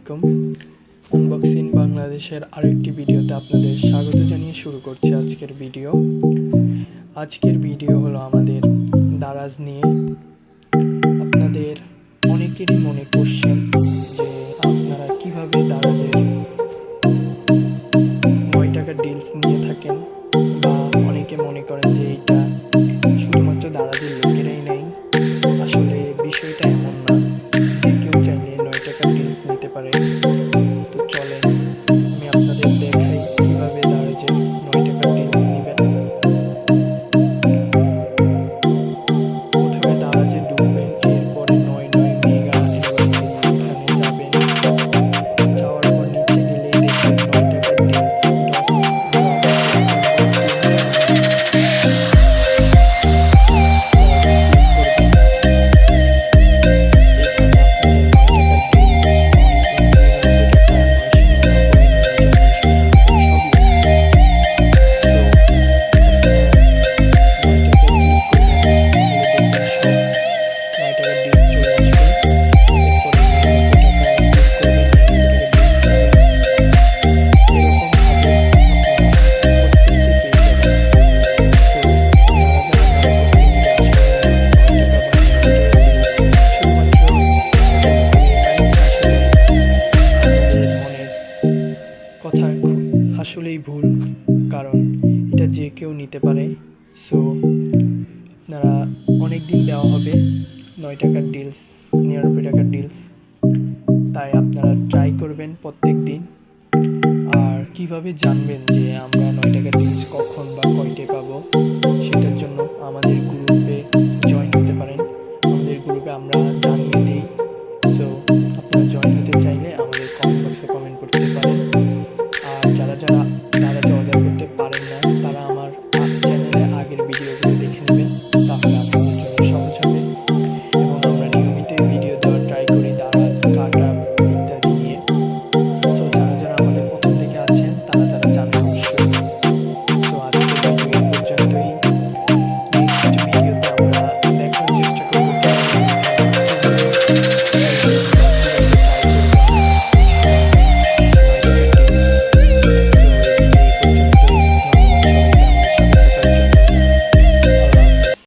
আলাইকুম। আনবক্সিং বাংলাদেশের আরেকটি ভিডিওতে আপনাদের স্বাগত জানিয়ে শুরু করছি আজকের ভিডিও হলো আমাদের দারাজ নিয়ে। আপনাদের অনেকেরই মনে কোশ্চেন যে আপনারা কিভাবে দারাজের 9 টাকার ডিলস নিয়ে থাকেন, বা অনেকে মনে করেন যে এটা শুধুমাত্র দারাজের লোকেরাই নেয়। আসলে বিষয়টা এমন না, যে কেউ চাইলে 9 টাকার ডিলস নিতে পারে। তো চলেন আমি আপনাদের দেখাই কিভাবে দারাজের 9 টাকার ডিলস নেবেন। প্রথমে দারাজে ঢুকবেন, এরপরে 99 মেগা অ্যানিভার্সারি এখানে যাবেন। যাওয়ার পর নিচে গেলেই দেখবেন 9 টাকার ডিলস 9 কথা আসলেই ভুল, কারণ এটা যে কেউ নিতে পারে। সো আপনারা অনেক দিন দেওয়া হবে 9 টাকার ডিলস, 99 টাকার ডিলস, তাই আপনারা ট্রাই করবেন প্রত্যেক দিন। আর কিভাবে জানবেন যে আমরা 9 টাকার ডিলস কখন বা কয়টে পাবো, সেটার জন্য আমাদের গ্রুপে